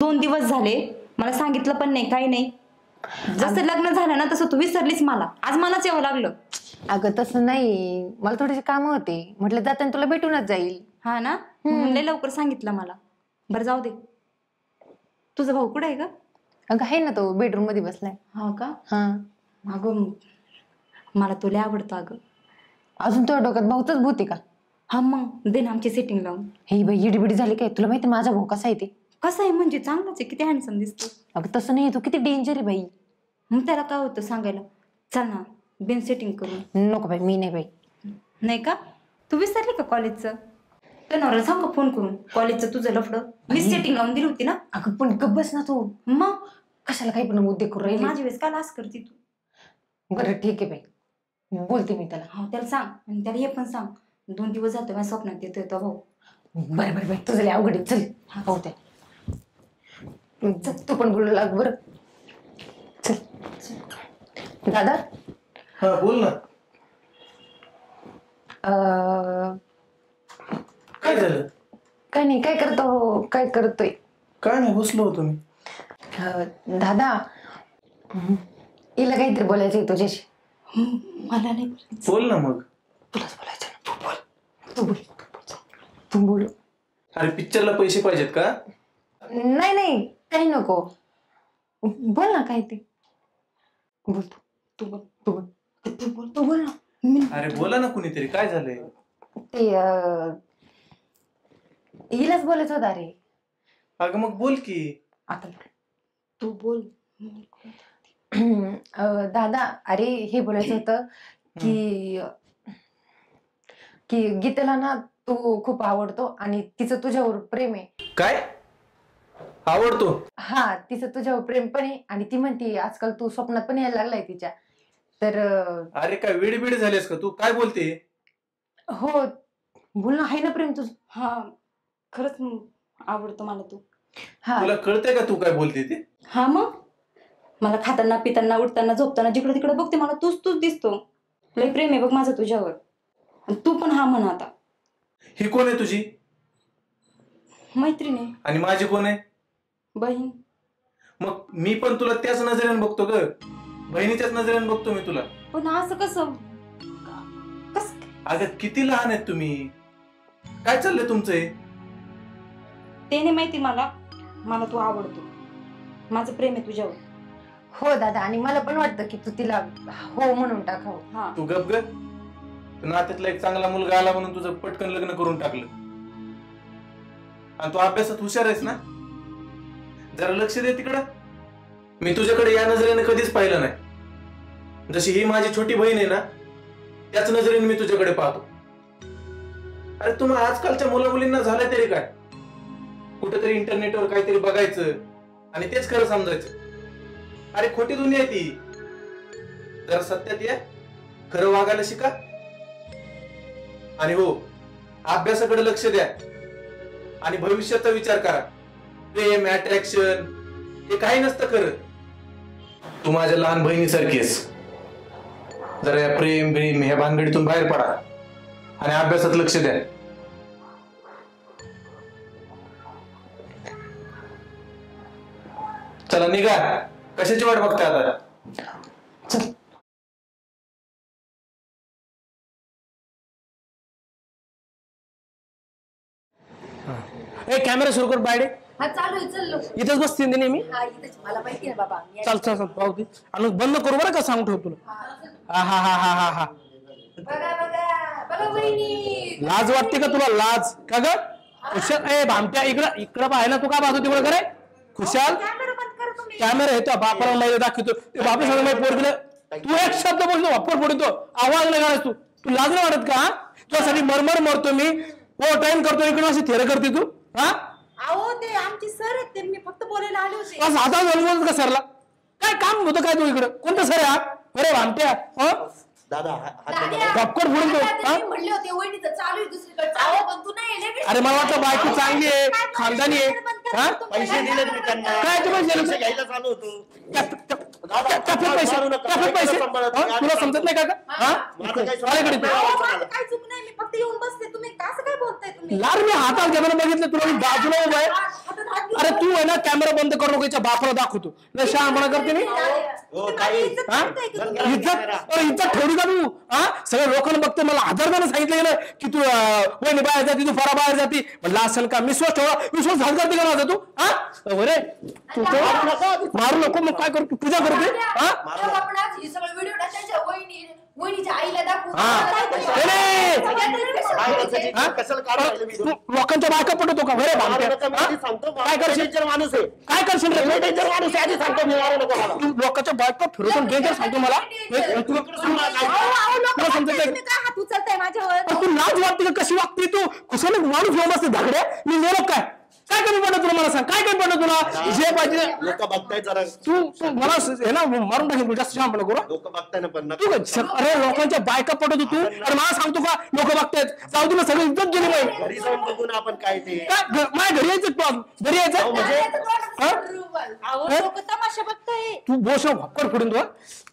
2 दिवस झाले, मला सांगितलं पण नाही, काही नाही. जसं लग्न झालं ना तसं तू विसरलीस मला. आज मलाच यावं लागलं. अगं तसं नाही, मला थोडेसे काम होते, म्हटलं जाताना तुला भेटूनच जाईल. हा ना, लय लवकर सांगितलं मला. बरं जाऊ दे. तुझा भाऊ कुठे आहे का? अगं आहे ना, तो बेडरूम मध्ये बसलाय. हा का? हा. अगं मला तुला आवडतं अगं. अजून तुझ्या डोक्यात भाऊच भूत आहे का? हा मग दे ना आमची सेटिंग लावून. हे बाई इडीबिडी झाली काय? तुला माहिती माझा भाऊ कसा आहे ते? कसं आहे म्हणजे? चांगलाच आहे, किती हँडसम दिसतो. अगं तसं नाही, तू किती डेंजर आहे बाई. मग त्याला काय होतं सांगायला? चल ना बिन सेटिंग करून. नको बाई, मी नाही बाई. नाही का? तू विसरली का कॉलेजचं? तर नवऱ्याला सांग का फोन करून कॉलेजचं तुझं लफडं मी सेटिंग लावून दिली होती ना. अगं पण गप्प बस ना तू. मग कशाला काही पण मुद्दे करू राहिली? माझी वेळेस काय लास करते तू? बरं ठीक आहे बाई, बोलते मी त्याला. हो त्याला सांग, आणि त्याला हे पण सांग 2 दिवस जातो माझ्या स्वप्नात येतोय तो भाऊ. बरं बरं बाई, तुझं लय अवघड आहे. चल हो ते तू पण बोलू लाग. बरं चल. दादा. हा बोल ना. काय झालं? काय नाही, काय करतो? काय करतोय? काय नाही, बसलो होतो मी. दादा, हिला काहीतरी बोलायचंय तुझ्याशी. मला नाही बोल ना मग. तुलाच बोलायचं ना, तू बोल. तू बोल. तू बोल. अरे पिक्चरला पैसे पाहिजेत का? नाही नाही, काही नको. बोल ना काय ते. बोल तू बोल. तू बोल. तू बोल. तू बोल ना. अरे बोला ना कुणीतरी, काय झालंय? ते हिलाच बोलायचं होतं. अरे अगं मग बोल की. आता तू बोल. दादा, अरे हे बोलायचं होतं की की गीतेला ना तू खूप आवडतो आणि तिचं तुझ्यावर प्रेम आहे. काय आवडतो? हा, तिचं तुझ्यावर प्रेम पण आहे आणि ती म्हणते आजकाल तू स्वप्नात पण यायला लागलाय तिच्या. तर अरे काय वेडीबिडी झालीस का तू? काय बोलते? हो बोल ना, आहे ना प्रेम तुझं? हा खरंच आवडतो मला तू. हा तुला कळतंय का तू काय बोलते ते? हा मग मला खाताना पिताना उठताना झोपताना जिकडे तिकडे बघते मला तूच दिसतो. लय प्रेम आहे बघ माझं तुझ्यावर. तू पण हा म्हण आता. ही कोण आहे तुझी? मैत्रिणी. आणि माझी कोण आहे? बहीण. मग मी पण तुला त्याच नजरेने बघतो ग, बहिणीच्याच नजरेने बघतो मी तुला. पण असं कसं? अगं किती लहान आहेत तुम्ही, काय चाललंय तुमचं हे? ते नाही माहिती मला. मला तू आवडतो, माझं प्रेम आहे तुझ्यावर. हो दादा, आणि मला पण वाटतं की तू तिला हो म्हणून टाकावं. हा तू गप ग. नात्यातला एक चांगला मुलगा आला म्हणून तुझं पटकन लग्न करून टाकलं. आणि तू अभ्यासात हुशार आहेस ना, जरा लक्ष दे तिकडं. मी तुझ्याकडे या नजरेने कधीच पाहिलं नाही. जशी ही माझी छोटी बहीण आहे ना, त्याच नजरेने मी तुझ्याकडे पाहतो. अरे तुम्हा आजकालच्या मुला मुलींना झालंय तरी काय, कुठेतरी इंटरनेटवर काहीतरी बघायचं आणि तेच खरं समजायचं. अरे खोटी दुनिया आहे ती. जरा सत्यात या, खरं वागायला शिका. आणि हो, अभ्यासाकडे लक्ष द्या आणि भविष्याचा विचार करा. प्रेम, अट्रॅक्शन हे काही नसतं खरं. तू माझ्या लहान बहिणीसारखी आहेस. जरा या प्रेम ह्या भानगडीतून बाहेर पडा आणि अभ्यासात लक्ष द्या. चला निघा, कशाची वाट बघताय आता? चल. ए कॅमेरा सुरू कर बायडे. हा चालू आहे, चल. इथेच बसते नेहमी. हा इथेच, मला माहिती आहे बाबा. चल चल चल पाहू दे. आणि बंद करू बरं का, सांगू ठेव तुला. हा हा हा हा हा हा. बघा बघा बघा वहिनी. लाज वाटते का तुला? लाज का ग? खुशाल ए भामट्या, इकडं इकडं पाहाय ना. तू का पाहतो तिकडं? करे खुशाल, कॅमेरा येतो बापाला माहिती दाखवतो. ते बापू सांग माहिती पोर दिलं. तू एक शब्द बोलतो वापर फोडतो, आवाज नाही काढायस. तू लाज नाही वाटत का? तुझ्यासाठी मरमर मरतो मी, ओ टाइम करतो इकडे, अशी थेर करते तू. हा अहो ते आमचे सर आहेत, ते मी फक्त बोलायला आले होते. असं हाता बोलत का सरला? काय काम होतं काय तू इकडं? कोणतं सर आहे? अरे भामट्या, दादा गपकोट फोडून तो. म्हणले होते वहिनीचं चालू आहे दुसरीकडे, चालू पण तू नाही. अरे मला वाटतं बायको चांगली आहे, खानदानी आहे. पैसे दिले मी त्यांना. काय तुम्ही पैसे घ्यायला चालू होतो. कॅफेत पैसे हा? तुला समजत नाही का हा? अलीकडे तू. अहो, माझं काय चूक नाही, मी फक्त येऊन बसले. तुम्ही कसं काय बोलताय तुम्ही? लार मी हातात घेताना बघितलं तुला, मी बाजूला उभा आहे. हातात हात घेऊन अरे तू आहे ना कॅमेरा बंद करू नको, याच्या बापाला दाखवतो नाही शहाणपणा करते मी तुम्ही माझी इज्जत हा? करताय का तुम्ही? इज्जत ठेवली का तू हा? सगळ्या लोकांना बघते, मला आधारदानं सांगितलं गेलं की तू वहिनी बाहेर जाती, तू फरा बाहेर जाती. म्हटलं असेल का विश्वास ठेवा, विश्वास घात करते का माझा तू हा? बरे तू मारू नको, मग काय करतो पूजा करते हा? तेव्हा आपण आज हे सगळं व्हिडिओ त्यांच्या वहिनीच्या आईला दाखवू. हा. काय नाही, करताय? हा? तू लोकांच्या बायका पटवतो का बरे काय करशील माणूस आहे काय करशील रे? डेंजर माणूस आहे, आधी सांगतो मी, मारू नको मला. तू लोकांच्या बायका फिरवून डेंजर सांगतो मला तुला समजत नाही? तुम्ही काय हात उचलताय माझ्यावर? पण तू लाज वाटते का? कशी वागते तू? कुशाने माणूस घेऊन असते धाकड्या, मी नेलो काय काय कमी पडलं तुला? मला सांग काय कमी पडलं तुला? जे पाहिजे लोक बघताय जरा, तू मला हे ना मारून टाकेल, जास्त शहाणपणा करू लोक बघताय ना, पण तू अरे लोकांच्या बायका पडत तू अरे मला सांगतो का लोक बघतायत? जाऊ तुला सगळी इज्जत गेली माहिती घरी जाऊन बघू ना आपण काय ते. काय माझ्या घरी यायचं तू आज? घरी यायचं हा? अहो, लोकं तमाशा बघताय. तू बोस भक्कड फोडून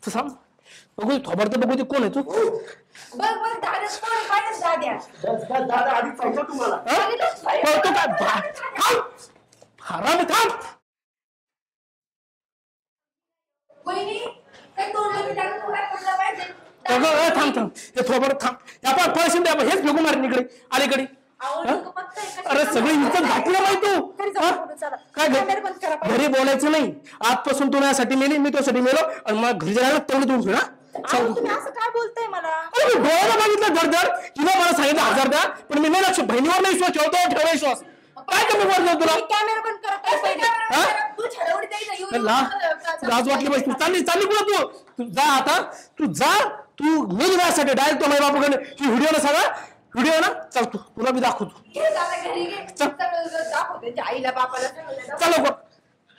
तू सांग बघू थोबड तर बघू ते कोण आहे तू बघ दादाच कोण आहे? पाहिलंच दाद्या. दादा आधी सांगतो तुम्हाला. हा? कळतो काय थांब हरामी थांब वहिनी, काय तोडलं मी त्याला तुला पडलं पाहिजे. थांब थांब हे थोबड थांब या पण पैसे द्या हेच फेकू मारेन इकडे अलीकडे अहो, हा? लोकं बघताय कशी अरे सगळी इज्जत घातली माहिती तू घरी जाऊ हा? बोलू, चला. काय कॅमेरा बंद करा पहिले. घरी बोलायचं नाही आजपासून तू माझ्यासाठी मेली मी तुझ्यासाठी मेलो आणि मला घरी जायला तेवढं दूर ना अहो, तुम्ही असं काय बोलताय मला? अरे मी डोळ्याला बघितलं धडधड तिने मला सांगितलं 1000 द्या पण मी नाही लक्ष बहिणीवर नाही विश्वास ठेवला विश्वास काय कमी पडलं तुला कॅमेरा बंद करा काय पहिले. हा? तू छडवडी द्यायला येऊन लाज वाटली पाहिजे चालली चालली कुठं तू जा आता तू जा तू मेली माझ्यासाठी डायरेक्ट तो माझ्या बापूकडे ही व्हिडिओ ना सगळा व्हिडिओ ना चल तू तुला मी दाखवतो घे दादा घरी घे. सगळं दाखव त्यांच्या आईला बापाला सगळं दाखव. चल लवकर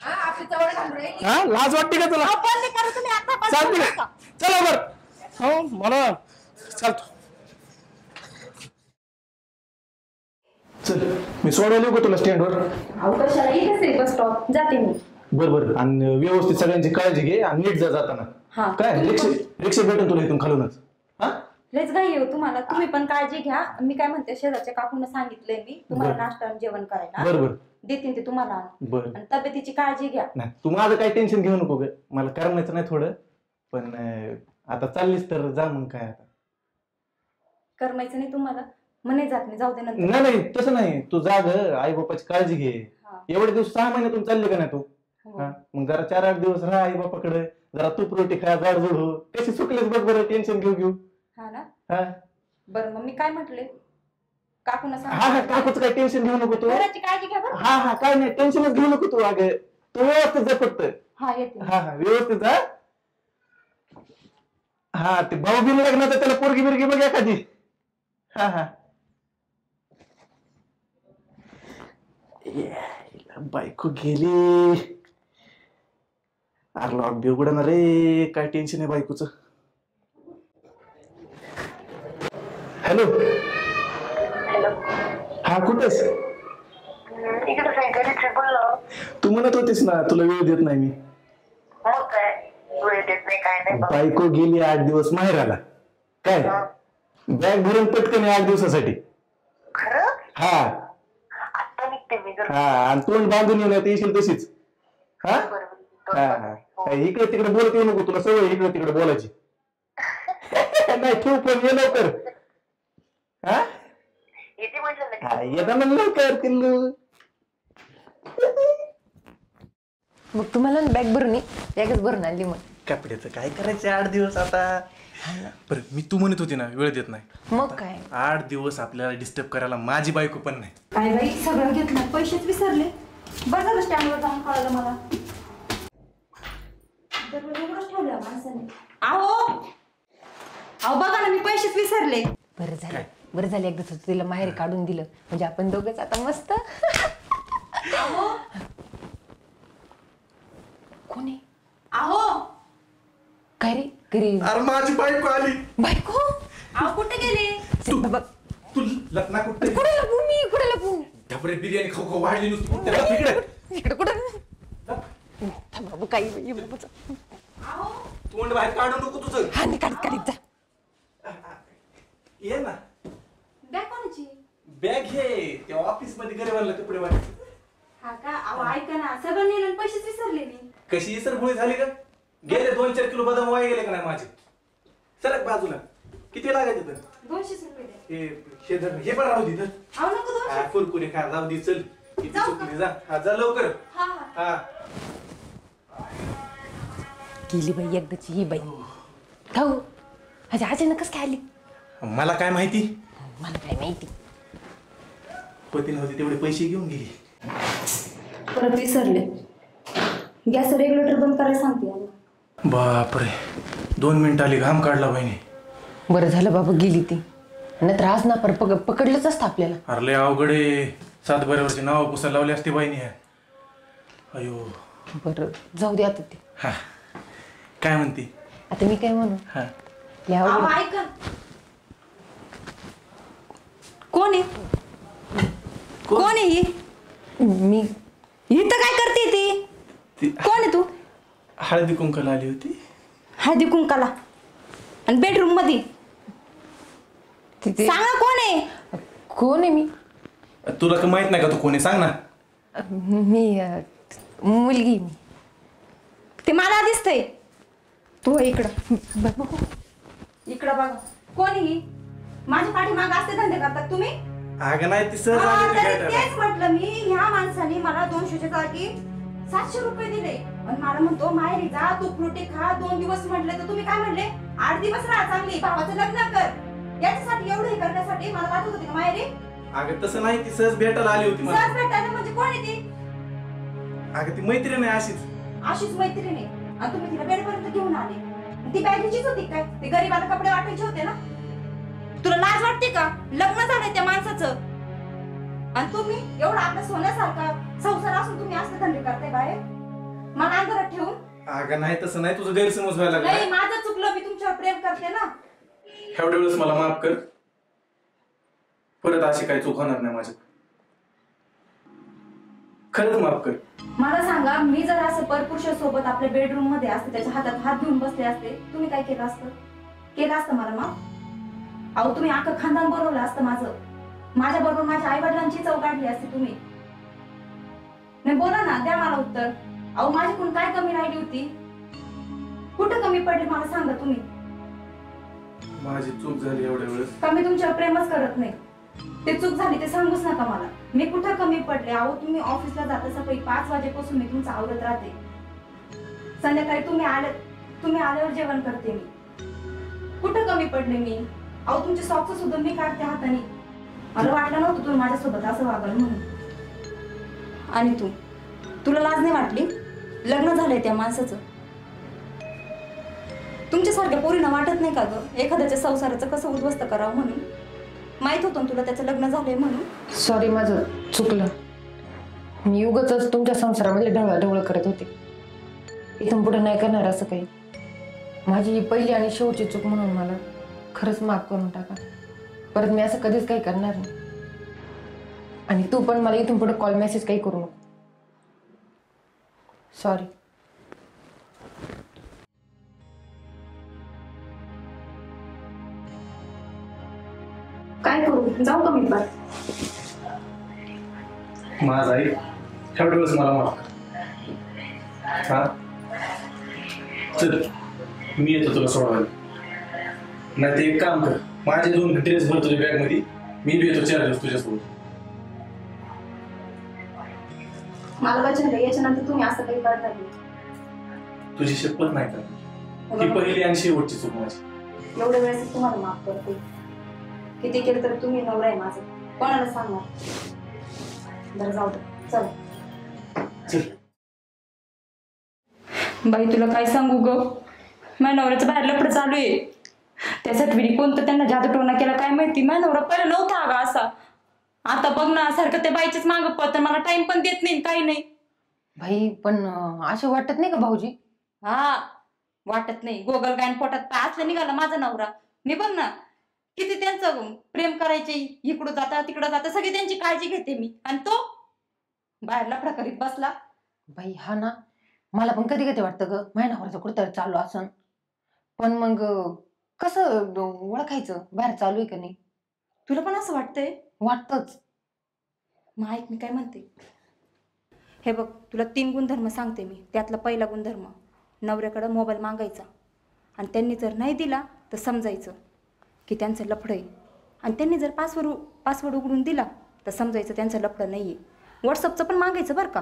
हा, आपली चवड घालून राहिली. हा लाज वाटते का तुला अहो, बंद करा तुम्ही आता बंद चालते करू नका. चल लवकर हो मला चालतो चल मी सोडवलं येऊ का तुला स्टँडवर? अहो कशाला इथेच आहे बस स्टॉप, जाते मी. बरोबर आणि व्यवस्थित सगळ्यांची काळजी घे आणि नीट जा जाताना हा. काय रिक्षा भेटेल तुला इथून खालूनच हा लयच घाई येऊ तुम्हाला, तुम्ही पण काळजी घ्या. मी काय म्हणते शेजारच्या काकून सांगितलंय मी तुम्हाला बरं. नाश्ता आणि जेवण करायला बरोबर देतील ते तुम्हाला. बरं आणि तब्येतीची काळजी घ्या. नाही तू माझं काही टेन्शन घेऊ नको ग मला करमायचं नाही थोडं पण आता चाललीस तर जा मग काय आता करमायचं नाही तुम्हाला म्हणे जात नाही, जाऊ दे नंतर. नाही नाही तसं नाही तू जा ग आई बापाची काळजी घे हा. एवढे दिवस 6 महिन्यातून चालले का नाही तू हो. हा मग जरा 4-8 दिवस राहा आई बापाकडे जरा तूप रोटी खा जाडजूड हो कशी चुकलेस बघ बरं टेन्शन घेऊ हा ना हा बरं मग मी काय म्हटले काकून हा हा काकूच काही टेन्शन घेऊ नको तू घराची काळजी घ्या बरं. हा हा काय नाही टेन्शनच घेऊ नको तू अगं तू व्यवस्थित जा फक्त हा येते. हा हा व्यवस्थित जा हा ते भाऊ बिन लग्नाचं त्याला पोरगी बिरगी बघ एखादी हा हा बायको गेली अरे लॉक बी उघडणार रे काय टेन्शन आहे बायकोच हॅलो हा कुठेस तू म्हणत होतीस ना तुला वेळ देत नाही मी बायको गेली 8 दिवस माहेराला काय बॅग भरून पटकन 8 दिवसासाठी हा हा आणि तोंड बांधून येऊन येशील तशीच हा हा हा इकडे तिकडे बोलत येऊ नको तुला सवय इकडे तिकडे बोलायची नाही ठेव पण ये लवकर हा येताना लवकर किल्लू मग तुम्हाला बॅग भरून बॅगच भरून आणली मग कपड्याचं काय करायचं 8 दिवस आता बरं मी तू म्हणत होती ना वेळ देत नाही मग काय 8 दिवस आपल्याला डिस्टर्ब करायला माझी बायको पण नाही काय बाई सगळं घेतलं पैसेच विसरले. बरं झालं स्टँडवर जाऊन कळलं मला. दरवेळी एवढंच ठेवलं या माणसाने. अहो बघा ना मी पैसेच विसरले. बरं झालं एकदा तिला माहेर काढून दिलं म्हणजे आपण दोघंच आता मस्त. कोणी अहो काय रे घरी अरे माझी बायको आली बायको अहो कुठे गेले? बघ तू लग्ना कुठे कुठे लपू मी कुठे लपू ढबरे बिर्याणी खाऊ खाऊ वाढली नुसती कुठे इकडे इकडे कुठं थांब बाबू काही बाबाचं तोंड बाहेर काढू नको तुझं. हा मी काढत काढत जा. ये ना. बॅग कोणाची? बॅग घे. त्या ऑफिस मध्ये गरीबांना कपडे वाटायचे. हा का? अहो ऐका ना, सगळं नेलं आणि पैसेच विसरले मी. कशी इसरफुळी झाली का? गेले 2-4 किलो बदाम वाया गेले का नाही माझे? सरक बाजूला. किती लागायचे तर? 200 रुपये द्या. हे धर, हे पण राहू दे धर. अहो नको 200. हा, कुरकुरे खा, जाऊ दे, चल. किती जाऊ का? चुकली, जा. हा, जा लवकर. हा हा. हा. गेली बाई एकदाची ही बाई. खाऊ आज अचानक कसं काय आली? मला काय माहिती? मला काय माहिती. पतीने होते तेवढे पैसे घेऊन गेली. परत विसरले. गॅस रेग्युलेटर बंद करायला सांगते आणि. बापरे, 2 मिनिट आली, घाम काढला बहिणी. बरं झालं बाबा गेली ती, नाहीतर आज ना पकडलंच असतं आपल्याला. अरे लय अवघड आहे. 7 बऱ्यावरची नाव पुसायला लावली असते बहिणी. अयो. बरं जाऊ दे आता ते. हा, काय म्हणते? आता मी काय म्हणू? हा, या अहो अवघड. ऐका. कोण आहे? कोण आहे ही? मी इथं काय करते ती? ती कोण आहे तू? हळदी कुंकाला आली होती. हळदी कुंकाला आणि बेडरूम मध्ये? तिथे सांगा कोण आहे? कोण आहे मी? तुला का माहित नाही का तू कोणी? सांग ना. मी मुलगी. मी ते मला दिसतंय. तू इकडं बाबा इकडं बघा. कोण आहे ही? माझ्या पाठीमागे असते धंदे करतात तुम्ही? अगं नाही, ती सहज हा, आली होती तरी भेटायला. तेच म्हटलं मी. ह्या माणसाने मला 200च्या जागी 700 रुपये दिले आणि मला म्हणतो माहेरी जा, तू फ्रुटी खा. 2 दिवस म्हटले तर तुम्ही काय म्हणले? 8 दिवस राहा चांगली, भावाचं लग्न कर. याच्यासाठी एवढं हे करण्यासाठी मला वाटत होती का माहेरी? अगं तसं नाही, ती सहज भेटायला आली होती मला. सहज भेटायला म्हणजे कोण आहे ती? अगं ती मैत्रीण आहे अशीच. अशीच मैत्रिणी आणि तुम्ही तिला बेडपर्यंत घेऊन आले. ती बॅगेचीच होती काय? ते गरीबाला कपडे वाटायचे होते ना? तुला लाज वाटते का? लग्न झालंय त्या माणसाचं आणि तुम्ही एवढा आपल्या सोन्यासारखा संसार असून तुम्ही असले धंदे करताय बाहेर मला अंधारात ठेवून? अगं नाही, तसं नाही, तुझं गैरसमज व्हायला लागला. नाही, माझं चुकलं. मी तुमच्यावर प्रेम करते ना. एवढ्या वेळेस मला माफ कर. परत अशी काही चूक होणार नाही माझ्या. खरंच माफ कर. मला सांगा, मी जर असं परपुरुषासोबत आपल्या बेडरूम मध्ये असते, त्याच्या हातात हात घेऊन बसले असते, तुम्ही काय केलं असतं? केलं असतं मला माफ? अहो तुम्ही अख्खं खानदान बोलवलं असतं माझं. माझ्या बरोबर माझ्या आई वडिलांची चव काढली असती तुम्ही. नाही बोला ना, द्या मला उत्तर. अहो माझ्याकडून काय कमी राहिली होती? कुठं कमी पडली मला सांगा तुम्ही. माझी चूक झाली एवढ्या वेळेस. का मी तुमच्यावर प्रेमच करत नाही? ते चूक झाली ते सांगूच नका मला. मी कुठं कमी पडले? अहो तुम्ही ऑफिसला जाता सकाळी 5 वाजेपासून मी तुमचं आवरत राहते. संध्याकाळी तुम्ही आल्यावर जेवण करते मी. कुठं कमी पडले मी? अहो तुमचे सॉक्स सुद्धा मी काढते हाताने. मला वाटलं नव्हतं तुम्ही माझ्यासोबत असं वागाल म्हणून. आणि तुला लाज नाही वाटली? लग्न झालंय त्या माणसाचं. तुमच्यासारख्या पोरींना वाटत नाही का ग एखाद्याच्या संसाराचं कसं उद्ध्वस्त करावं म्हणून? माहित होतं ना तुला त्याचं लग्न झालंय म्हणून? सॉरी, माझं चुकलं. मी उगाचच तुमच्या संसारामध्ये ढवळाढवळ करत होते. इथून पुढे नाही करणार असं काही. माझी ही पहिली आणि शेवटची चूक म्हणून मला खरंच माफ करून टाका. परत मी असं कधीच काही करणार नाही. आणि तू पण मला इथून पुढे कॉल मेसेज काही करू नको. सॉरी. काय करू? जाऊ का मी पण? माझा आई एवढ्या वेळेस मला माफ कर. हा, चल मी येतो तुला सोडवायला. नाही ते एक काम कर, माझे 2 ड्रेस भर तुझ्या बॅग मध्ये. मी बी येतो 4 दिवस तुझ्यासोबत. मला वचन द्या, याच्यानंतर तुम्ही असं काही करता नाही. तुझी शपथ नाही का? ही पहिली आणि शेवटची चूक माझी. एवढ्या वेळेस तुम्हाला माफ करते. किती केलं तर तुम्ही नवरा आहे माझं, कोणाला सांगणार? बरं जाऊ दे, चल. चल. बाई तुला काय सांगू ग, माझ्या नवऱ्याचं बाहेर लफडं चालू आहे. त्यासाठी कोणतं त्यांना जादूटोना केला काय माहिती. माझा नवरा पहिला नव्हता अगं असा. आता बघ ना, सारखं त्या बाईच्याच मागं पळतं. मला टाइम पण देत नाही, काही नाही. भाई पण असं वाटत नाही का भाऊजी? हा, वाटत नाही. गोगल गायन पोटात पाय असलं निघाला माझा नवरा. मी बघ ना किती त्यांचं प्रेम करायचे, इकडं जाता तिकडं जाता, सगळी त्यांची काळजी घेते मी. आणि तो बाहेर लफडा करीत बसला. भाई हा ना, मला पण कधी कधी वाटतं ग माझ्या नवऱ्याचं कुठं चालू असं. पण मग कसं ओळखायचं बाहेर चालू आहे का नाही? तुला पण असं वाटतंय? वाटतच. मग ऐक मी काय म्हणते. हे बघ, तुला 3 गुणधर्म सांगते मी. त्यातला पहिला गुणधर्म, नवऱ्याकडं मोबाईल मागायचा आणि त्यांनी जर नाही दिला तर समजायचं की त्यांचं लफडं आहे. आणि त्यांनी जर पासवर्ड उघडून दिला तर समजायचं त्यांचं लफडं नाही आहे. व्हॉट्सअपचं पण मागायचं बरं का.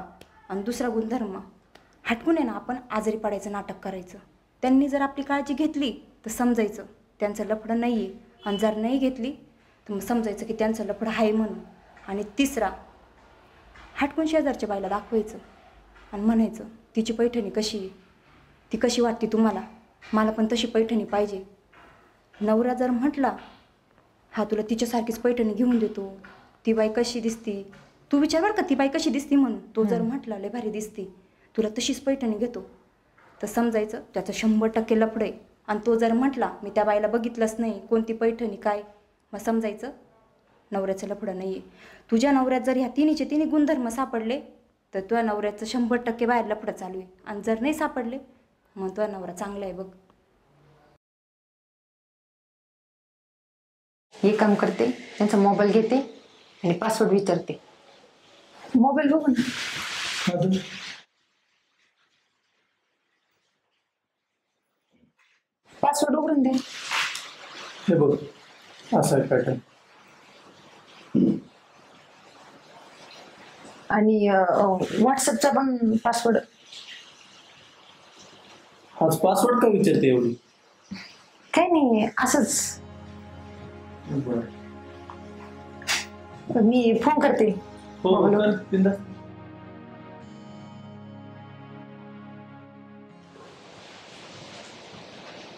आणि दुसरा गुणधर्म, हटकून आहे ना आपण आजारी पडायचं नाटक करायचं. त्यांनी जर आपली काळजी घेतली तर समजायचं त्यांचं लफडं नाही आहे. आणि जर नाही घेतली तर मग समजायचं की त्यांचं लफडं आहे म्हणून. आणि तिसरा, हटकून शेजारच्या बाईला दाखवायचं आणि म्हणायचं तिची पैठणी कशी आहे, ती कशी वाटते तुम्हाला, मला पण तशी पैठणी पाहिजे. नवरा जर म्हटला हा तुला तिच्यासारखीच पैठणी घेऊन देतो, ती बाई कशी दिसती, तू विचार बरं का ती बाई कशी दिसती म्हणून, तो जर म्हटला लय भारी दिसती, तुला तशीच पैठणी घेतो, तर समजायचं त्याचं 100% लफडं आहे. आणि तो जर म्हटला मी त्या बाईला बघितलंच नाही, कोणती पैठणी काय, मग समजायचं नवऱ्याचं लफडं नाही आहे. तुझ्या नवऱ्यात जर ह्या तिन्ही गुणधर्म सापडले तर तुझ्या नवऱ्याचं 100% बाहेर लफडं चालू आहे. आणि जर नाही सापडले मग तुझा नवरा चांगला आहे बघ. हे काम करते, त्यांचा मोबाईल घेते आणि पासवर्ड विचारते. मोबाईल बघू ना. पासवर्ड उघडून दे. हे बघ, असं आहे पॅटर्न. आणि व्हॉट्सअपचा पण पासवर्ड. हाच पासवर्ड का विचारते एवढी? काही नाही, असंच. मी फोन करते. हो, बिंदास.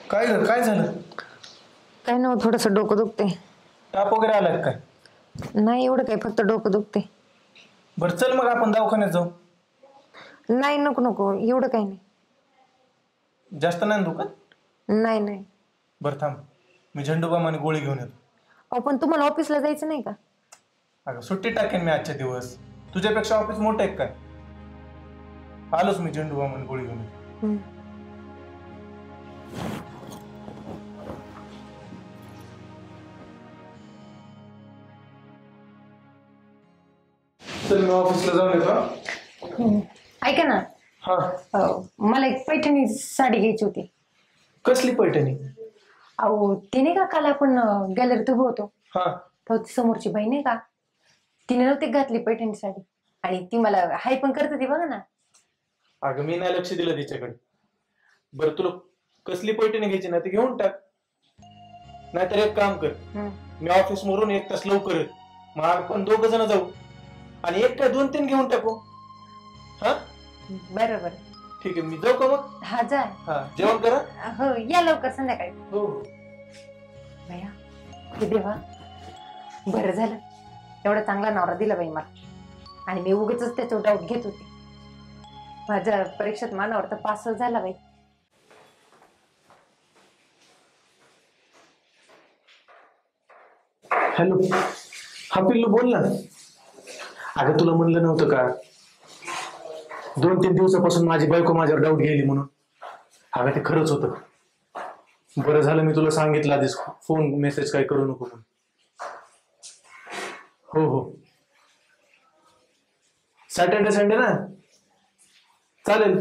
काय झालं? काय नाही, थोडंसं डोकं दुखते. ताप वगैरे आलाय काय? नाही एवढं काय, फक्त डोकं दुखते. बरं चल मग आपण दवाखान्यात जाऊ. नाही नको, एवढं काही नाही. जास्त नाही दुखत? नाही. बरं थांब, मी झेंडूबाम आणि गोळी घेऊन येतो. अहो पण तुम्हाला ऑफिसला जायचं नाही का? अगं सुट्टी टाकेन मी आजच्या दिवस. तुझ्यापेक्षा ऑफिस मोठं आहे काय? आलोच मी झेंडूबाम आणि गोळी घेऊन येतो. चल मी ऑफिसला जाऊन येतो. ऐका ना, हा, मला एक पैठणी साडी घ्यायची होती. कसली पैठणी? अहो ती नाही का काल आपण गॅलरीत उभं होतो, हा, तर ती समोरची बाई नाही का, तिने नव्हती घातली पैठणी साडी आणि ती मला हाय पण करते ती, बघा ना. अगं मी नाही लक्ष दिलं तिच्याकडे. बरं तुला कसली पैठणी घ्यायची ना ती घेऊन टाक. नाहीतर एक काम कर, मी ऑफिस मरून 1 तास लवकर येत, मग आपण 2 जण जाऊ आणि 1 काय 2-3 घेऊन टाकू. हा बरोबर. ठीक आहे, मी जाऊ का मग? हा जा. हा, जेवण करा. हो या लवकर संध्याकाळी. हो. भैया हे देवा, बरं झालं एवढा चांगला नवरा दिला बाई मला. आणि मी उगीच त्याच्यावर डाऊट घेत होते. माझ्या परीक्षेत मानावर तर पास झाला बाई. हॅलो, हा पिल्लू बोल ना. अगं तुला म्हणलं नव्हतं का 2-3 दिवसापासून माझी बायको माझ्यावर डाऊट गेली म्हणून? अगं ते खरंच होतं. बरं झालं मी तुला सांगितलं आधीच, फोन मेसेज काय करू नको म्हणून. हो सॅटर्डे संडे ना, चालेल.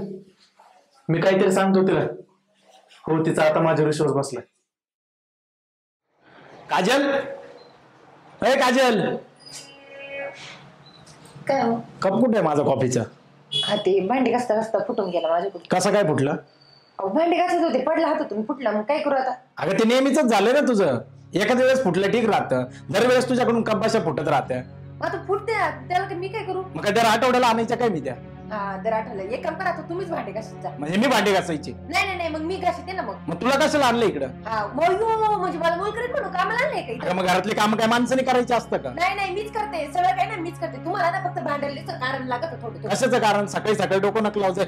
मी काहीतरी सांगतो तिला. हो, तिचा आता माझ्यावर विश्वास बसलाय. काजल, अरे काजल, काय हो? कप कुठे आहे माझा कॉफीचा? हा ते भांडी घासता फुटून गेला माझ्याकडून. कसा काय फुटला? अहो भांडी घासत होते, पडला हातातून, फुटला. मग काय करू आता? अगं ते नेहमीच झालं ना तुझं. एखाद्या वेळेस फुटलं ठीक राहतं, दरवेळेस तुझ्याकडून कप अशा फुटत राहत्या. आता फुटते त्याला मी काय करू? मग काय दर आठवड्याला आणायच्या काय मी त्या? हा दर आठवलं. एक काम करा, तुम्हीच भांडी घासत जा. म्हणजे मी भांडे घासायचे? नाही मग मी घासते ना. मग तुला कशाला आणलं इकडं? हा म्हणजे मला मोल करीत म्हणून कामाला आणलंय का इथं? मग घरातले काम काय माणसाने करायचे असतं का? नाही मीच करते सगळं, काय ना मीच करते. तुम्हाला ना फक्त भांडायला कारण लागत थोडं. कशाचं कारण? सकाळी डोकं नक लावू जाय.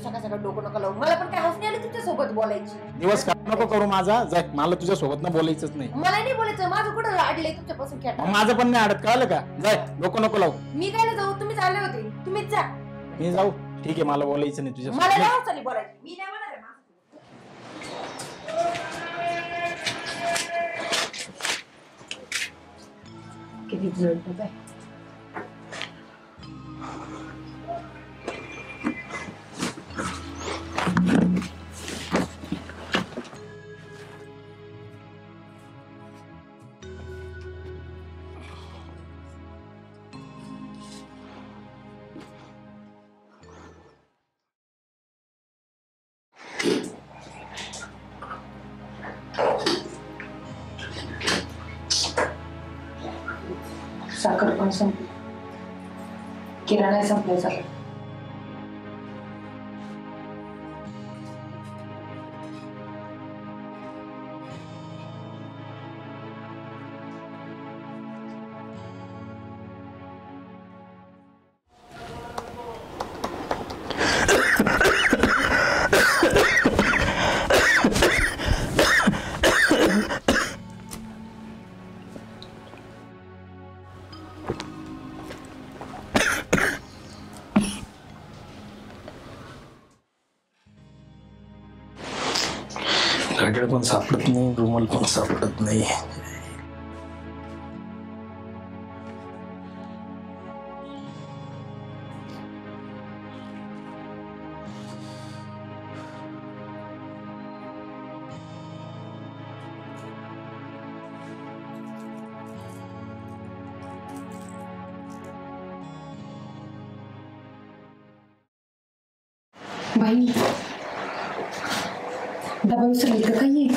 सकाळ डोकं नका लावू. मला पण काय हसणे आलं तुमच्या सोबत बोलायची. दिवस नको करू माझा. जाय, मला तुझ्या सोबत ना बोलायचंच नाही. मला नाही बोलायचं. माझं कुठं अडलंय तुमच्यापासून खेळ. माझं पण नाही अडत, कळलं का? जाय, डोकं नको लावू. मी काय जाऊ? तुम्हीच आले होते, तुम्हीच जा. मी जाऊ? ठीक आहे, मला बोलायचं नाही तुझ्या मला नाही बोलायचं. मी नाही म्हणणार आहे. साखर पण संपली, किराणा संपला साखर. घड्याळ पण सापडत नाही, रुमाल पण सापडत नाही. बाई डबा विसरली का काही?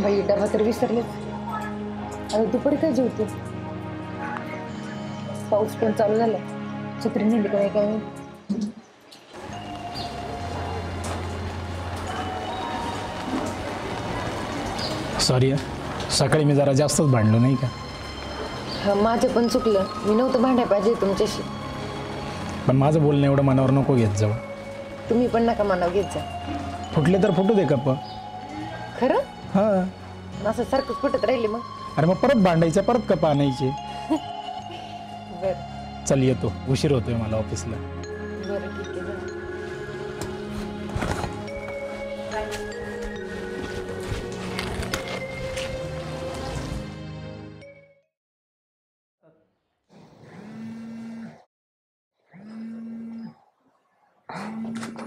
बाई डबा तर विसरले. आता दुपारी काय जेवते? पाऊस पण चालू झाला, छत्री नेली काय काय? सॉरी, सकाळी मी जरा जास्तच भांडलो नाही का? हा, माझं पण चुकलं. मी नव्हतं भांडाय पाहिजे तुमच्याशी. पण माझं बोलणं एवढं मनावर नको घेत जाऊ. तुम्ही पण नका मनावर घेत जा. फुटले तर फुटू दे गप्पा. खरं हा, असं सारखंच फुटत राहिले मग? अरे मग परत भांडायचं, परत कपा आणायचे. बरं चल येतो, उशीर होतोय मला ऑफिसला. बरं ठीक आहे.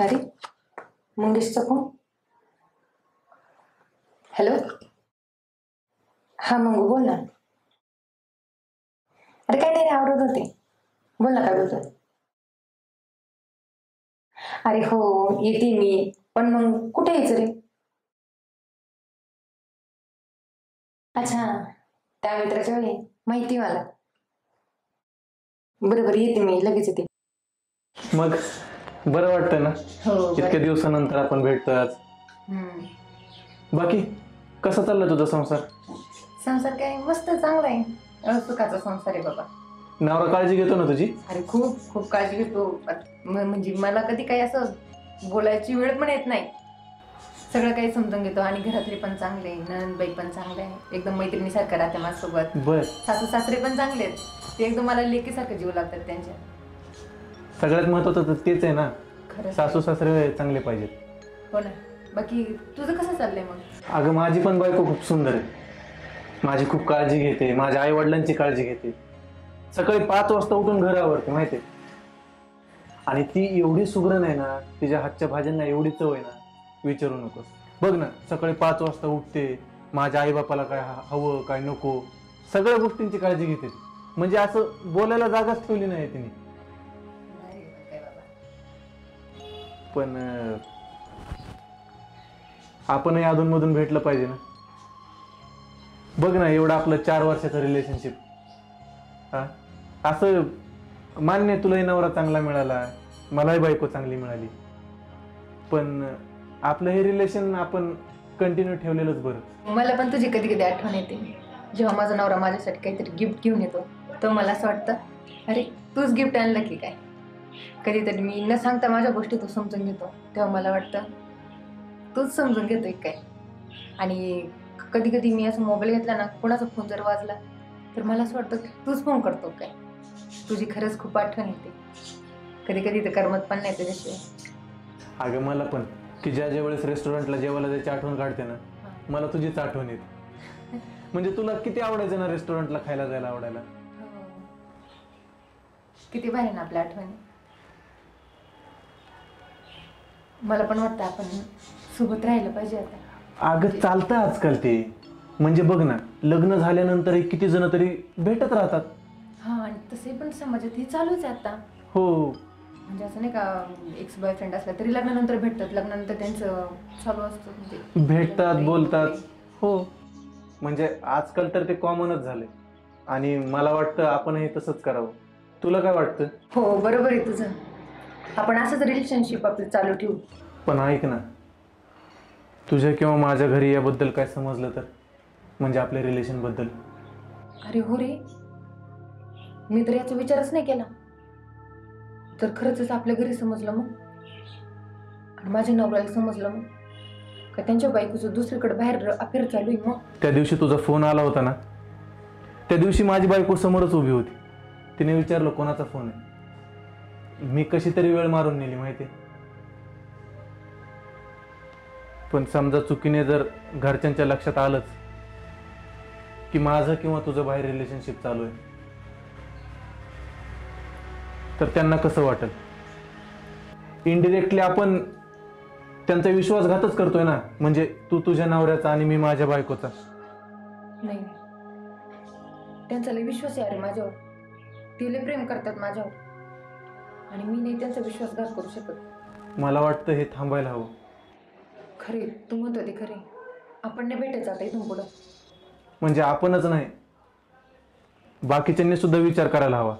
अरे मंगेशचा फोन. हॅलो. हा मंगू बोल ना. अरे काय नाही रे, आवडत होते. बोल ना, काय बोलतोय? अरे हो येते मी, पण मग कुठे यायचं रे? अच्छा, त्या मित्राच्या वेळी माहिती मला. बरोबर येते मी, लगेच येते. मग बरं वाटतं ना, हो इतक्या दिवसानंतर आपण भेटतोय आज. बाकी कसा चाललाय तुझा संसार? संसार काय मस्त चांगला आहे. सुखाचा संसार आहे बाबा. नवरा काळजी घेतो ना तुझी? अरे खूप खूप काळजी घेतो. म्हणजे मला कधी काही असं बोलायची वेळ पण येत नाही. सगळं काही समजून घेतो. आणि घरातले पण चांगले, नणंदबाई पण चांगले आहे, एकदम मैत्रिणीसारखं राहते माझ्यासोबत. बर. सासू सासरे पण चांगले आहेत. ते एकदम मला लेकीसारखं जीव लागतात त्यांच्या. सगळ्यात महत्वाचं तर तेच आहे ना, खरंच. सासू सासरे चांगले पाहिजेत. हो ना. बाकी तुझं कसं चाललंय मग? अगं माझी पण बायको खूप सुंदर आहे. माझी खूप काळजी घेते, माझ्या आई वडिलांची काळजी घेते. सकाळी 5 वाजता उठून घर आवरते माहितीये. आणि ती एवढी सुगरण आहे ना, तिच्या हातच्या भाज्यांना एवढी चव आहे ना, विचारू नकोस. बघ ना, सकाळी 5 वाजता उठते, माझ्या आई बापाला काय हवं काय नको सगळ्या गोष्टींची काळजी घेते. म्हणजे असं बोलायला जागाच ठेवली नाही तिने. पण आपणही अधूनमधून भेटलं पाहिजे ना. बघ ना, एवढं आपलं 4 वर्षाचं रिलेशनशिप. हा, असं मान्य तुलाही नवरा चांगला मिळाला, मलाही बायको चांगली मिळाली, पण आपलं हे रिलेशन आपण कंटिन्यू ठेवलेलंच बरं. मला पण तुझी कधी कधी आठवण येते. जेव्हा माझा नवरा माझ्यासाठी काहीतरी गिफ्ट घेऊन येतो, तर मला असं वाटतं अरे तूच गिफ्ट आणलं की काय. कधीतरी मी न सांगता माझ्या गोष्टी तू समजून घेतो, तेव्हा मला वाटतं तूच समजून घेतोय काय. आणि कधी कधी मी असं मोबाईल घेतला ना, कोणाचा फोन जर वाजला तर मला असं वाटतं तूच फोन करतो काय. तुझी खरंच खूप आठवण येते. कधी कधी तर करमत पण नाही तुझ्याशिवाय. अगं मला पण की ज्या वेळेस रेस्टॉरंटला जेवायला जायची आठवण काढते ना, मला तुझीच आठवण येते. म्हणजे तुला किती आवडायचं ना रेस्टॉरंटला खायला जायला आवडायला. किती भारी ना आपल्या आठवणी. मला पण वाटतं आपण सोबत राहिलं पाहिजे आता. अगं चालतं आजकाल ते. म्हणजे बघ ना, लग्न झाल्यानंतर किती जण तरी भेटत राहतात. हा, आणि तसे पण समाजात हे चालूच आहे आता. हो, म्हणजे असं नाही का, एक्स बॉयफ्रेंड असला तरी लग्नानंतर भेटतात, लग्नानंतर त्यांचं चालू असतं म्हणजे भेटतात, बोलतात. हो, म्हणजे आजकाल तर ते कॉमनच झाले. आणि मला वाटतं आपणही तसंच करावं. तुला काय वाटतं? हो, बरोबर आहे तुझं. आपण असंच रिलेशनशिप आपलं चालू ठेवू. पण ऐक ना, तुझ्या किंवा माझ्या घरी याबद्दल काय समजलं तर, म्हणजे आपल्या रिलेशनबद्दल. अरे हो रे, मी तर याचा विचारच नाही केला. तर खरंच आपल्या घरी समजलं मग, आणि माझ्या नवऱ्याला समजलं मग का त्यांच्या बायकोचं दुसरीकडे बाहेर अफेअर चालू आहे. मग त्या दिवशी तुझा फोन आला होता ना, त्या दिवशी माझी बायको समोरच उभी होती. तिने विचारलं कोणाचा फोन आहे. मी कशी तरी वेळ मारून नेली माहिती. पण समजा चुकीने जर घरच्यांच्या लक्षात आलंच की माझं किंवा तुझं बाहेर रिलेशनशिप चालू आहे, तर त्यांना कसं वाटेल? इनडिरेक्टली आपण त्यांचा विश्वासघातच करतोय ना. म्हणजे तू तुझ्या नवऱ्याचा आणि मी माझ्या बायकोचा. नाही, त्यांचा लय विश्वास आहे अरे माझ्यावर. ते लय प्रेम करतात माझ्यावर, आणि मी नाही त्यांचा विश्वासघात करू शकत. मला वाटतं हे थांबायला हवं. खरे तू म्हणतो ते खरे. आपण नाही भेटायचं आता इथून पुढं. म्हणजे आपणच नाही, बाकीच्यांनी सुद्धा विचार करायला हवा.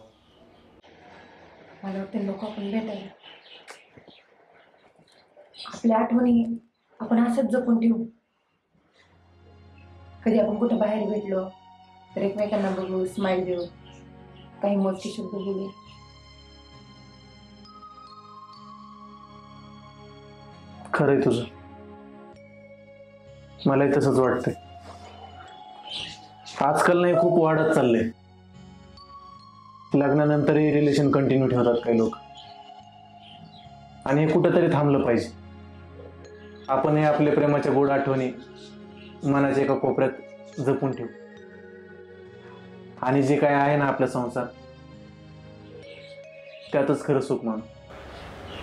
मला वाटतं लोक आपण भेटायला, आपल्या आठवणी आपण असंच जपून ठेवू. कधी आपण कुठं बाहेर भेटलो तर एकमेकांना बघू, स्माइल देऊ, काही मोठी शब्द बोलू. खरंय तुझं, मलाही तसंच वाटतंय. आजकाल नाही खूप वाढत चाललंय. लग्नानंतरही रिलेशन कंटिन्यू ठेवतात काही लोक, आणि हे कुठंतरी थांबलं पाहिजे. आपण हे आपल्या प्रेमाच्या गोड आठवणी मनाच्या एका कोपऱ्यात जपून ठेवू. आणि जे काय आहे ना आपला संसार, त्यातच खरं सुख मानू.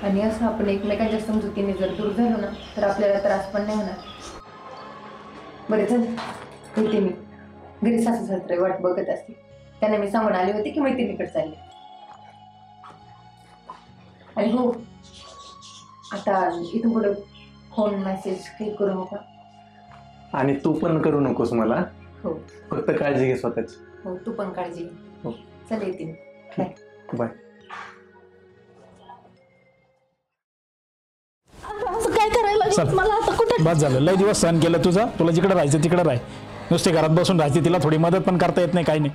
आणि असं आपण एकमेकांच्या समजुतीने जर दूर झालो ना, तर आपल्याला त्रास पण नाही होणार. बरं चल, कळते मी. घरी सासू सासरे वाट बघत असते. त्यांना मी सांगून आले होते की मैत्रिणीकडे चालले. आणि हो, आता इथून पुढे फोन मेसेज काही करू नका. आणि तू पण करू नकोस मला. हो, फक्त काळजी घे स्वतःची. हो, तू पण काळजी घे. हो, चल येते मी. बाय. बाय. असं काय करायला लागलं मला आता? कुठे बस झालं, लय दिवस सहन केलं तुझं. तुला जिकडे राहायचं तिकडे राह. नुसते घरात बसून राहायचे, तिला थोडी मदत पण करता येत नाही, काही नाही.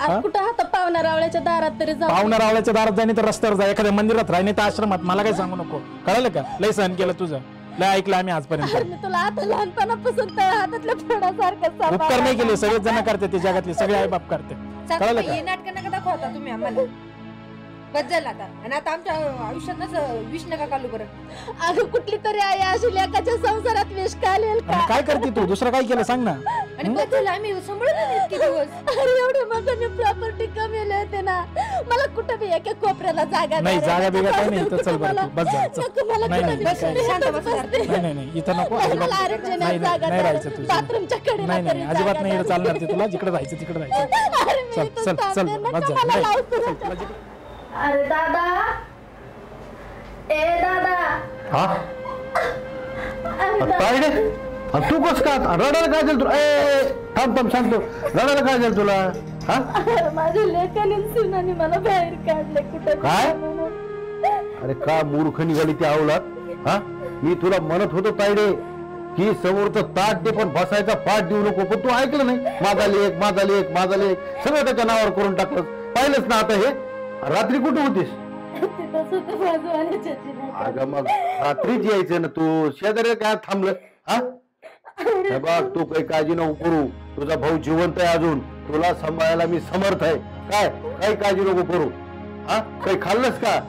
आज कुठं आता पाहुण्या रावळ्याच्या दारात तरी जाऊ. पाहुणा रावळ्याच्या दारात जाणे तर रस्त्यावर जा, एखाद्या मंदिरात राहणे तर आश्रमात. मला काही सांगू नको, कळलं का? लय सहन केलं तुझं, लय ऐकलं आम्ही आजपर्यंत. मी तुला आता लहानपणापासून त्या हातातल्या फोडासारखं उपकार नाही केले, सगळेच जण करते ते, जगातले सगळे आई बाप करते. कळलं का? हे नाटक नका दाखवता तुम्ही आम्हाला. बदल आता, आणि आता आमच्या आयुष्यात विष नका कालू बरं. अगं कुठली तरी आई अशी लेकाच्या संसारात विष घालेल का? आणि काय करते तू? दुसरं काय केलं सांग ना. आणि बदल आम्ही सांभाळत नाही इतके दिवस. अरे एवढे मोठे मी प्रॉपर्टी कमीले होते ना, मला कुठं बी एका कोपऱ्याला जागा नाही, रे. जागा बिगा काय नाही, नको इथं चल बरं मला. तू, बस झालं, चल. नको मला नाही, कुठं नाही, बी बस, बसते. शांत बस, बसते. नाही नाही इथं नको मला अजिबात. आरक्षणात नाही जागा नाही द्या. राहायचं तुझं. बाथरूमच्या कडेला नाही नाही तरी अजिबात जागा नाही, इथं द्या. चालणार ते तुला. जिकडे राहायचं तिकडे राहायचं. अरे मी चल इथं चल चल थांबते, बस नका झालं. मला नाही. लावू. चल, तुला जिकडे- अरे दादा, ए दादा, हा अरे दादा. काय रे? तू कस का रडायला काय झालं तुला? ए थांब थांब सांगतो, रडायला काय झालं तुला? हा अरे माझ्या लेकाने सुनाने मला बाहेर काढले कुठं काय? म्हणून. अरे का मूर्ख निघाली ती अवलाद? हा मी तुला म्हणत होतो तायडे की समोरचं ताट दे पण बसायचा पाठ देऊ नको, पण तू ऐकलं नाही. माझा लेख माझा लेख माझा लेख सगळं त्याच्या नावावर करून टाकलं. पाहिलंच ना आता हे. रात्री कुठे होतीस? तिथंच होतं बाजूवाल्याच्या जिन्यात. अगं मग रात्रीच यायचं ना तू. शेजारी काय थांबलं? हा हे बघ, तू काही काळजी नको करू. तुझा भाऊ जिवंत आहे अजून, तुला सांभाळायला मी समर्थ आहे. काय काही काळजी नको करू. हा काही खाल्लंस का?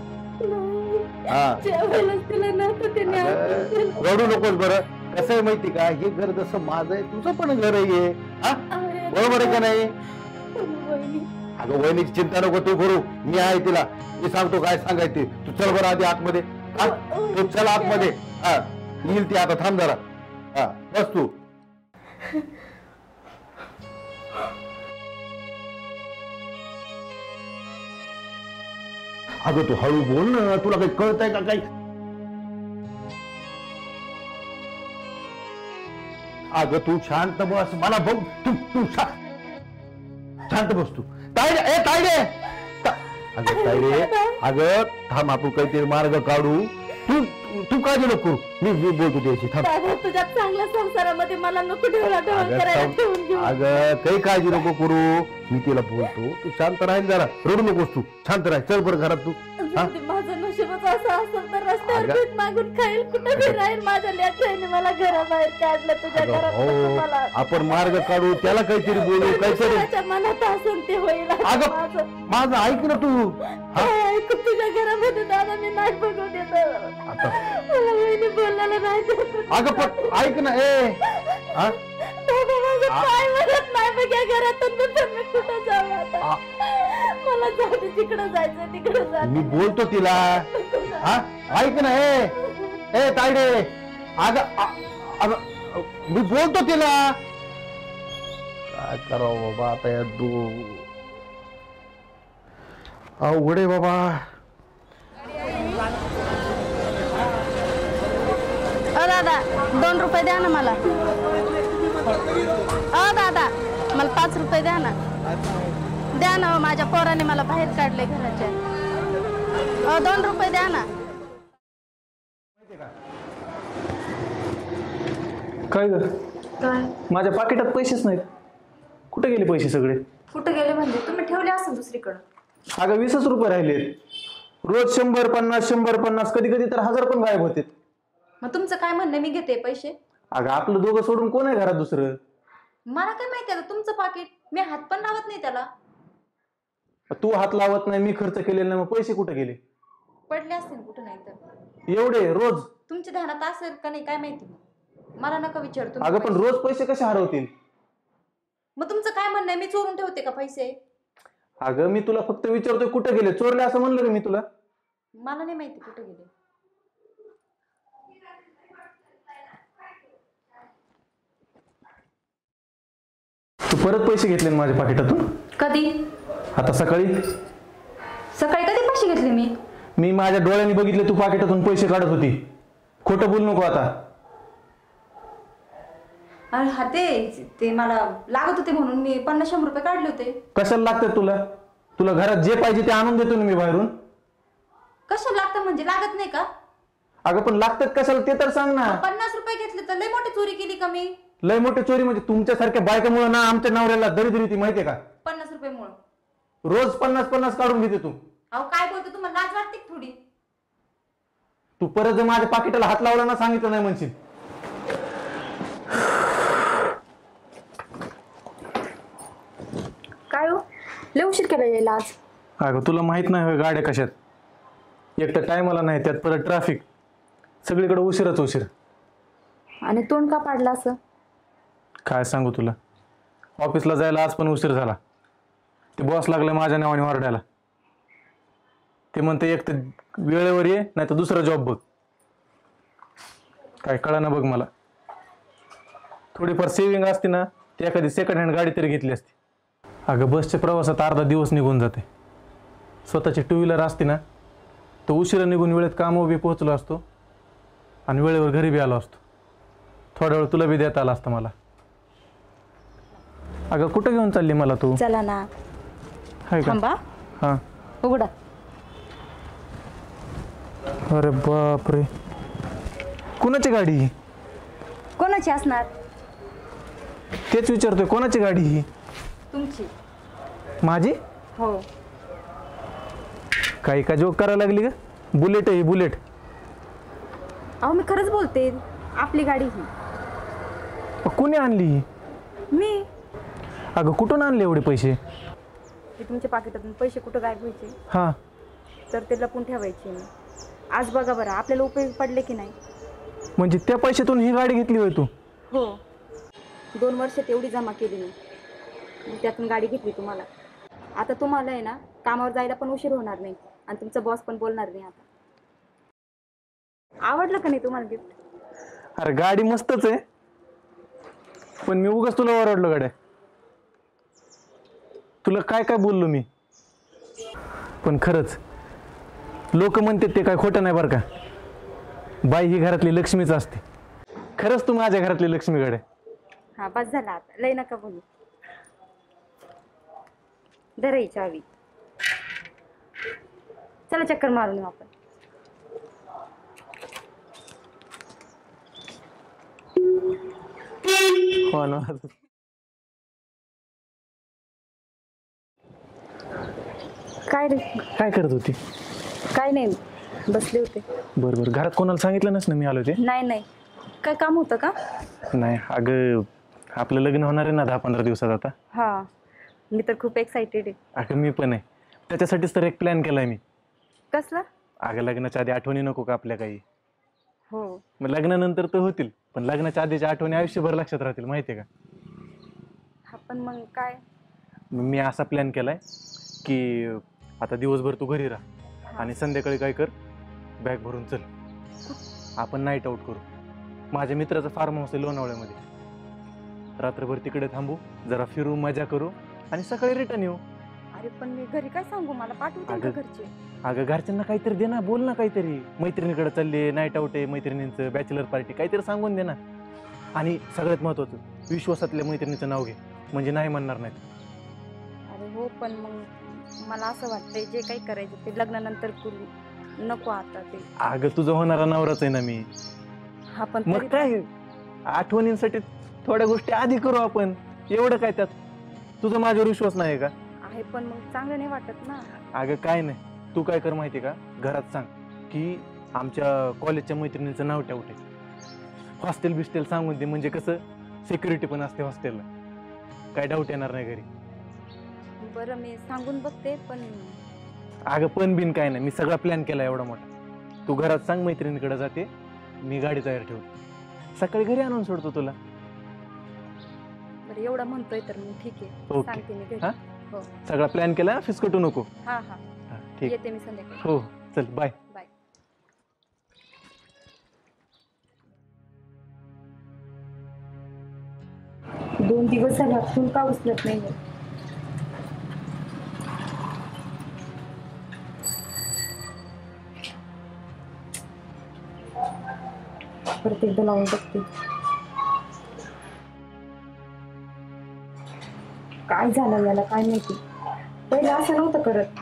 हा जेवायलाच तिला नव्हतं त्याने आणून दिलं. रडू नकोस बरं. कसं आहे माहिती का, हे घर जसं माझं आहे तुझं पण घर आहे हा, अरे, बरोबर आहे का नाही? वहिनी, अगं वहिनीची चिंता नको तू करू, मी आहे तिला, मी सांगतो काय सांगायचे. तू चल बरं आधी आतमध्ये. हा तू चल आतमध्ये. हा येईल ती आता, थांब जरा. हा बस तू. अगं तू हळू बोल ना, तुला काही कळतंय का काही? अगं तू शांत बस, मला बघ. तू शांत बस तू. तायडे, ए तायडे. अगं तायडे, अगं थांब, आपण काहीतरी मार्ग काढू. तू तू काळजी नको करू, मी बोलतो त्याशी. थांब. दादा, तुझ्या चांगल्या संसारामध्ये मला नको ढवळा ढवळ करायला ठेवून घेऊ. अगं काही काळजी नको करू, मी तिला बोलतो. तू शांत राहील जरा, रडू नकोस तू, शांत राह. चल बरं घरात तू. माझं नशीबच असं असेल तर रस्त्यावर भीक मागून खाईल, कुठं बी राहील. माझ्या लेकराने मला घराबाहेर काढलं, तुझ्या घरात नको मला. आपण मार्ग काढू, त्याला काहीतरी बोलू, काहीतरी. त्याच्या मनात असून ते होईल. अगं माझं ऐक ना तू. ऐक, तुझ्या घरामध्ये दादा मी नाही बघून येतो. आता मला वहिनी बोलायला नाही देत. अगं पण ऐक ना. हा दादा माझं पाय म्हणत नाही बघ या घरातून. मी कुठं जाऊ आता? मला जाऊ दे, तिकडं जायचं, तिकडं जायचं. मी बोलतो तिला. हा ऐक ना. ए तायडे, अगं मी बोलतो तिला. काय करावं बाबा आता या अवघड आहे बाबा. दादा 2 रुपये द्या ना मला. दादा मला 5 रुपये द्या ना. द्या ना, माझ्या पोराने मला बाहेर काढले घराच्या. 2 रुपये द्या ना. काय ग, काय माझ्या पाकिटात पैसेच नाहीत. कुठे गेले पैसे सगळे? कुठं गेले म्हणजे? तुम्ही ठेवले असेल दुसरीकडं. अगं 20 रुपये राहिलेत. रोज 100-50 100-50, कधी कधी तर 1000 पण गायब होते. मग तुमचं काय म्हणणं, मी घेते पैसे? अगं आपलं दोघं सोडून कोण आहे घरात दुसरं? मला काय माहिती आता, तुमचं पाकिट, मी हात पण लावत नाही त्याला. तू हात लावत नाही, मी खर्च केलेला नाही, मग पैसे कुठे गेले? पडले असतील कुठं, नाही तर एवढे रोज? तुमच्या ध्यानात असेल का नाही काय माहिती, मला नका विचारतो. अगं पण रोज पैसे कसे हरवतील? मग तुमचं काय म्हणणं आहे, मी चोरून ठेवते का पैसे? अगं मी तुला फक्त विचारतोय कुठे गेले. चोरले असं म्हणलं का मी तुला? मला नाही माहिती कुठे गेले. तू परत पैसे घेतले ना माझ्या पाकिटातून? कधी? आता सकाळी. सकाळी कधी पैसे घेतले मी? मी माझ्या डोळ्यांनी बघितले तू पाकिटातून पैसे काढत होती. खोटं बोलू नको आता. अरे हा ते मला लागत होते म्हणून मी 50-100 रुपये काढले होते. कशाला लागतात तुला? तुला घरात जे पाहिजे ते आणून देतो ना मी बाहेरून. कशाला लागतं म्हणजे? लागत नाही का? अगं पण लागतात कशाला ते तर सांग ना. 50 रुपये घेतले तर लय मोठी चोरी केली का मी? लय मोठी चोरी म्हणजे तुमच्यासारख्या बायकामुळे ना आमच्या नवऱ्याला दरिद्री ती माहितीये का? 50 रुपये मुळे रोज 50-50 काढून घेते तू. अहो काय बोलतो, तुम्हाला लाज वाटते थोडी? तू परत जर माझ्या पाकिटाला हात लावला ना सांगितलं नाही म्हणशील. काय हो, लय उशीर केला यायला आज. अगं तुला माहित नाही होय गाड्या कशात? एक तर टायमाला नाही, त्यात परत ट्रॅफिक, सगळीकडे उशीरच उशीर. आणि तोंड का पाडला असं? काय सांगू तुला, ऑफिसला जायला आज पण उशीर झाला. ते बॉस लागले माझ्या नावाने ओरडायला. ते म्हणते एक तर वेळेवर ये, नाही तर दुसरा जॉब बघ. काय कळना बघ मला. थोडीफार सेव्हिंग असते ना, ती एखादी सेकंड हँड गाडी तरी घेतली असती. अगं बसच्या प्रवासात अर्धा दिवस निघून जाते. स्वतःची 2 व्हीलर असते ना, तो उशिरा निघून वेळेत कामावर बी पोहोचलो असतो आणि वेळेवर घरी बी आलो असतो. थोडा वेळ तुला बी देता आला असतं मला. अगं कुठं घेऊन चालली मला तू? चला ना. हाय का? थांबा, हां. उघडा. अरे बापरे, कोणाची गाडी ही? कोणाची असणार? तेच विचारतोय, कोणाची गाडी ही? तुमची. माझी? हो. काही का जोक करायला लागली का? बुलेट आहे ही, बुलेट. अहो मी खरंच बोलते, आपली गाडी ही. कुणी आणली ही? मी. अगं कुठून आणले एवढे पैसे? ते तुमच्या पाकिटातून पैसे कुठं गायब व्हायचे हां. तर ते लपून ठेवायचे मी. आज बघा बरं आपल्याला उपयोग पडले की नाही. म्हणजे त्या पैशातून ही गाडी घेतली होय तू? हो, 2 वर्ष तेवढी जमा केली मी, मग त्यातून गाडी घेतली तुम्हाला. आता तुम्हाला आहे ना कामावर जायला पण उशीर होणार नाही आणि तुमचा बॉस पण बोलणार नाही. आता आवडलं का नाही तुम्हाला गिफ्ट? अरे गाडी मस्तच आहे, पण मी उगाच तुला ओरडलो गाड्या. तुला काय काय बोललो मी, पण खरंच लोक म्हणतात ते काय खोटं नाही बरं का. बाई ही घरातली लक्ष्मीच असते. खरंच तू माझ्या घरातली लक्ष्मी गाड्या. हा बस झाला, आता लय नका बोलू. धराई चावी, चला चक्कर मारून येऊ आपण. हो ना. काय रे? काय करत होती? काय नाही, बसले होते. बरं बरं, घरात कोणाला सांगितलं नस ना मी आलो ते? नाही, काय काम होतं का? नाही अगं, आपलं लग्न होणार आहे ना 10-15 दिवसात आता. हा, मी तर खूप एक्साइटेड आहे. अगं मी पण आहे, त्याच्यासाठीच तर एक प्लॅन केलाय मी. कसला? अगं लग्नाच्या आधी आठवणी नको का आपल्या काही? हो. मग लग्नानंतर तर होतील, पण लग्नाच्या आधीच्या आठवणी आयुष्यभर लक्षात राहतील, माहितीये का? हा पण मग काय? मी असा प्लॅन केलाय की आता दिवसभर तू घरी राहा आणि संध्याकाळी काय कर, बॅग भरून चल, आपण नाईट आउट करू. माझ्या मित्राचं फार्म हाऊस आहे लोणावळ्यामध्ये. रात्रभर तिकडे थांबू, जरा फिरू, मजा करू आणि सकाळी रिटर्न येऊ. अरे पण मी घरी काय सांगू, मला पाठवते का घरचे? अगं घरच्यांना काहीतरी दे ना, बोल ना काहीतरी. मैत्रिणीकडे चालले, नाईट आउट आहे मैत्रिणींचं, बॅचलर पार्टी, काहीतरी सांगून दे ना. आणि सगळ्यात महत्वाचं, विश्वासातल्या मैत्रिणीचं नाव घे, म्हणजे नाही म्हणणार नाहीत. अरे हो, पण मग मला असं वाटतंय जे काही करायचं ते लग्नानंतर करू, नको आता ते. अगं तुझं होणारा नवराच आहे ना मी. हा पण मग काय, आठवणींसाठी थोड्या गोष्टी आधी करू आपण, एवढं काय त्यात? तुझा माझ्यावर विश्वास नाही का? आहे, पण मग चांगलं नाही वाटत ना. अगं काय नाही, तू काय कर माहिती का, घरात सांग की आमच्या कॉलेजच्या मैत्रिणीचं नाव ठेवते, हॉस्टेल बिस्टेल सांगून दे, म्हणजे कसं सिक्युरिटी पण असते हॉस्टेलला, काय डाऊट येणार नाही घरी. बरं मी सांगून बघते, पण अगं पण बिन काय नाही, मी सगळा प्लॅन केला एवढा मोठा. तू घरात सांग मैत्रिणीकडे जाते, मी गाडी तयार ठेवतो, सकाळी घरी आणून सोडतो तुला. बरं एवढं म्हणतोय तर मग ठीक आहे, ओके. सांगते मी घरी. हा? हो. सगळा प्लॅन केला, फिसकटू नको. हा, ठीक. येते मी संध्याकाळी. हो, चल बाय. बाय. दोन दिवस झाला फोन का उचलत नाही? परत एकदा लावून बघते. काय झालं याला काय माहिती, पहिले असं नव्हतं करत.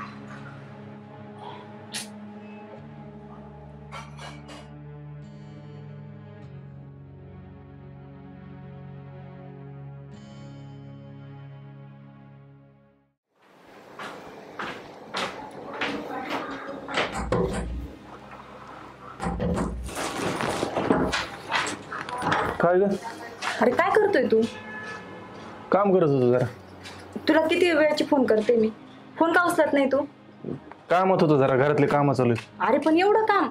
काय ग? अरे काय करतोय तू? काम करत होतो जरा. तुला किती वेळाची फोन करते मी, फोन का उचलत नाही तू? कामात होतो जरा, घरातले काम चालू आहेत. अरे पण एवढं काम,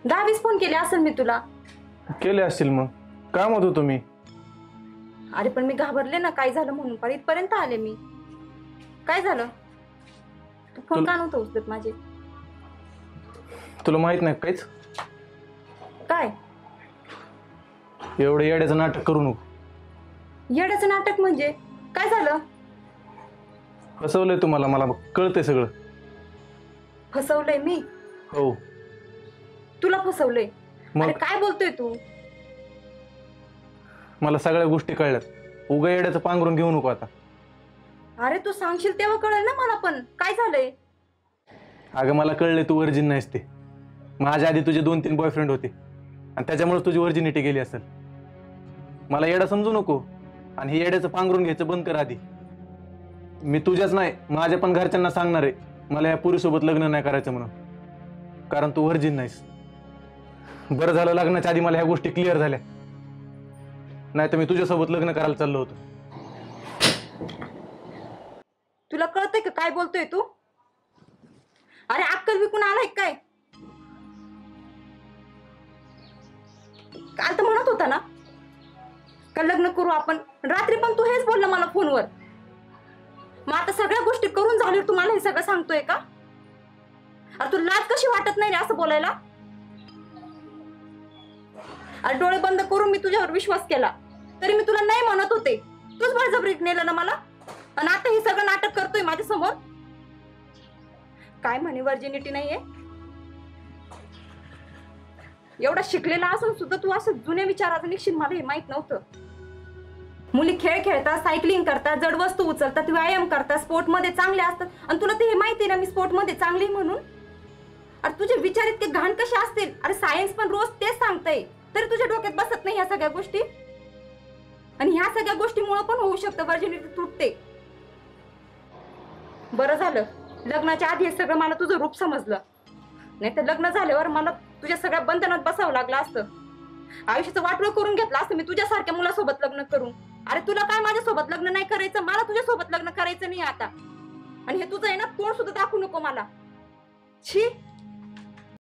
10-20 फोन केले असेल मी तुला. केले असतील, मग कामात होतो मी. अरे पण मी घाबरले ना, काय झालं म्हणून, पण इथपर्यंत आले मी. काय झालं? तू फोन का नव्हतं उचलत माझे? तुला माहित नाही काहीच? काय एवढं येड्याचं नाटक करू नको. येड्याचं नाटक म्हणजे काय झालं? फसवलंय तुम्हाला, मला कळतंय सगळं. फसवलंय मी? हो. तुला फसवलंय? मग? अरे काय बोलतोय तू? मला सगळ्या गोष्टी कळल्यात, उगा येड्याचं पांघरून घेऊ नको आता. अरे तू सांगशील तेव्हा कळेल ना मला पण, काय झालंय? अगं मला कळलंय तू वर्जिन नाहीस ते. माझ्या आधी तुझे 2-3 बॉयफ्रेंड होते आणि त्याच्यामुळे तुझी वर्जिनिटी गेली असेल. मला येडा समजू नको आणि हे येड्याचं पांघरून घ्यायचं बंद कर आधी. मी तुझ्याच नाही, माझ्या पण घरच्यांना सांगणार आहे मला या पुरीसोबत लग्न नाही करायचं म्हणून, कारण तू वर्जिन नाहीस. बरं झालं लग्नाच्या आधी मला ह्या गोष्टी क्लिअर झाल्या, नाही तर मी तुझ्यासोबत लग्न करायला चाललो होतो. तुला कळतंय का काय बोलतोय तू? अरे अक्कल विकून आलाय काय? काल तर म्हणत होता ना का लग्न करू आपण, रात्री पण तू हेच बोलला मला फोनवर. मग आता सगळ्या गोष्टी करून झाल्यावर तुम्हाला हे सगळं सांगतोय का? अरे तुला लाज कशी वाटत नाही रे असं बोलायला? अरे डोळे बंद करून मी तुझ्यावर विश्वास केला, तरी मी तुला नाही म्हणत होते. तूच बळजबरीत नेलं ना मला, आणि आता हे सगळं नाटक करतोय माझ्या समोर. काय म्हणे व्हर्जिनिटी नाहीये? एवढा शिकलेला असून सुद्धा तू असं जुन्या विचाराचं निघशील मला हे माहित नव्हतं. मुली खेळ खेळतात, सायकलिंग करतात, जड वस्तू उचलतात, व्यायाम करतात, स्पोर्ट मध्ये चांगले असतात, आणि तुला ते हे माहिती ना मी स्पोर्ट मध्ये चांगली म्हणून? अरे तुझे विचार इतके घाण कसे असतील? अरे सायन्स पण रोज तेच सांगतंय, तरी तुझ्या डोक्यात बसत नाही ह्या सगळ्या गोष्टी. आणि ह्या सगळ्या गोष्टीमुळे पण होऊ शकतं व्हर्जिनिटी तुटते. बरं झालं लग्नाच्या आधी हे सगळं मला तुझं रूप समजलं, नाही तर लग्न झाल्यावर मला तुझ्या सगळ्या बंधनात बसावं लागलं असतं. आयुष्याचं वाटोळं करून घेतलं असतं मी तुझ्यासारख्या मुलासोबत लग्न करून. अरे तुला काय माझ्यासोबत लग्न नाही करायचं, मला तुझ्यासोबत लग्न करायचं नाही आता. आणि हे तुझं आहे ना तोंड सुद्धा दाखवू नको मला. छी.